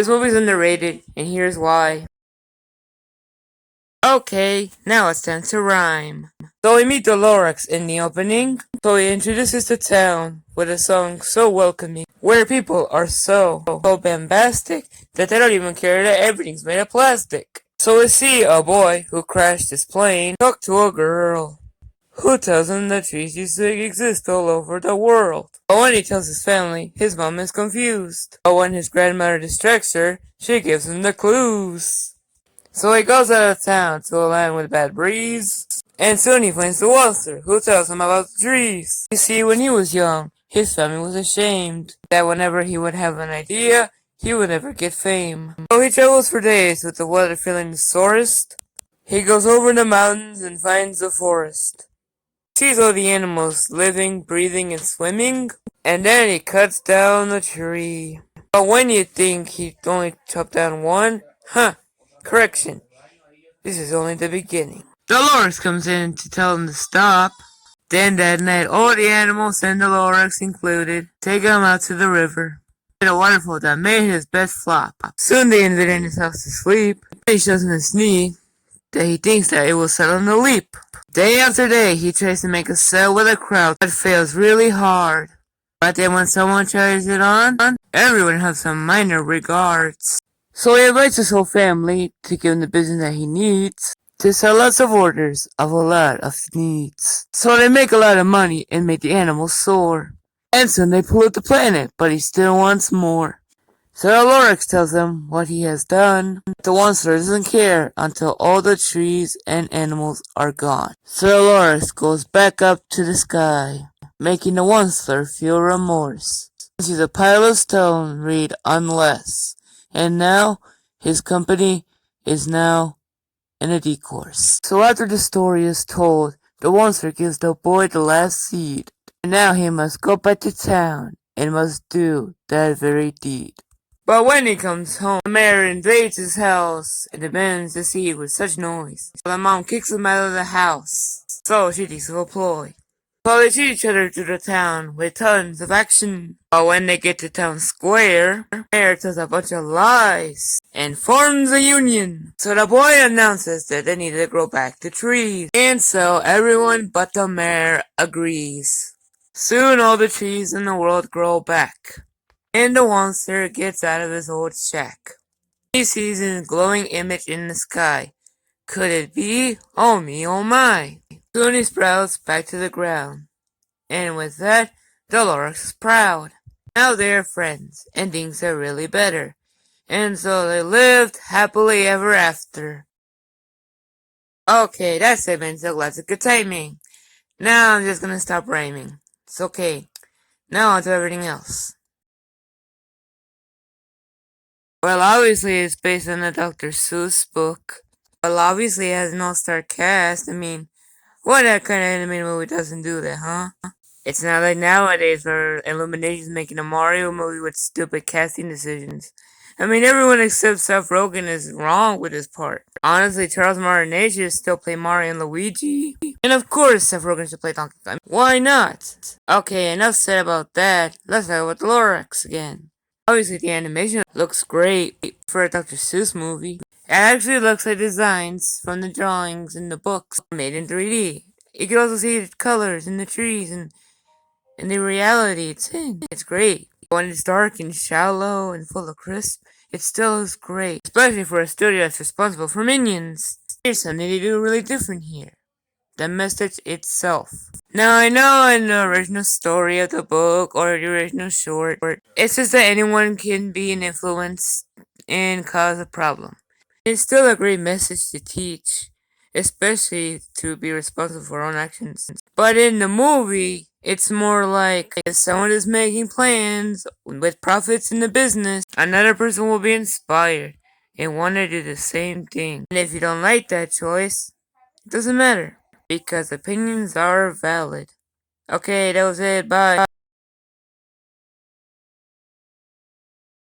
This movie's underrated, and here's why. Okay, now it's time to rhyme. So we meet the Lorax in the opening. So he introduces the town with a song so welcoming, where people are so bombastic that they don't even care that everything's made of plastic. So we see a boy who crashed his plane talk to a girl who tells him that trees used to exist all over the world. But when he tells his family, his mom is confused. But when his grandmother distracts her, she gives him the clues. So he goes out of town to a land with bad breeze, and soon he finds the monster, who tells him about the trees. You see, when he was young, his family was ashamed that whenever he would have an idea, he would never get fame. So he travels for days with the weather feeling the sorest. He goes over the mountains and finds the forest. He sees all the animals living, breathing, and swimming, and then he cuts down a tree. But when you think he only chopped down one, correction, this is only the beginning. Dolores comes in to tell him to stop. Then that night, all the animals and the Lorax included take him out to the river. He had a waterfall that made his bed flop. Soon they invade in his house to sleep. He shows him his knee that he thinks that it will set on the leap. Day after day, he tries to make a sale with a crowd, but fails really hard. But then when someone tries it on, everyone has some minor regards. So he invites his whole family to give him the business that he needs to sell lots of orders of a lot of needs. So they make a lot of money and make the animals soar. And soon they pollute the planet, but he still wants more. So Lorax tells him what he has done. The monster doesn't care until all the trees and animals are gone. So Lorax goes back up to the sky, making the monster feel remorse. He sees a pile of stone read unless. And now, his company is now in a decourse. So after the story is told, the monster gives the boy the last seed. And now he must go back to town and must do that very deed. But when he comes home, the mayor invades his house and demands the seed with such noise. So the mom kicks him out of the house. So she thinks of a ploy. So they shoot each other through the town with tons of action. But when they get to town square, the mayor tells a bunch of lies and forms a union. So the boy announces that they need to grow back the trees. And so everyone but the mayor agrees. Soon all the trees in the world grow back. And the monster gets out of his old shack. He sees his glowing image in the sky. Could it be? Oh me, oh my. Soon he sprouts back to the ground. And with that, the Lorax is proud. Now they're friends, and things are really better. And so they lived happily ever after. Okay, that's it, man. So glad it's good timing. Now I'm just gonna stop rhyming. It's okay. Now on to everything else. Well, obviously it's based on a Dr. Seuss book. Well, obviously it has an all-star cast. I mean, what that kind of animated movie doesn't do that, huh? It's not like nowadays where Illumination's making a Mario movie with stupid casting decisions. I mean, everyone except Seth Rogen is wrong with his part. Honestly, Charles Martinet should still play Mario and Luigi. And of course, Seth Rogen should play Donkey Kong. Why not? Okay, enough said about that. Let's talk about the Lorax again. Obviously, the animation looks great for a Dr. Seuss movie. It actually looks like designs from the drawings in the books made in 3D. You can also see the colors in the trees and the reality it's in. It's great. When it's dark and shallow and full of crisp, it still is great. Especially for a studio that's responsible for Minions. Here's something they do really different here. The message itself. Now I know in the original story of the book or the original short, it says that anyone can be an influence and cause a problem. It's still a great message to teach, especially to be responsible for our own actions. But in the movie, it's more like if someone is making plans with profits in the business, another person will be inspired and want to do the same thing. And if you don't like that choice, it doesn't matter, because opinions are valid. Okay, that was it. Bye.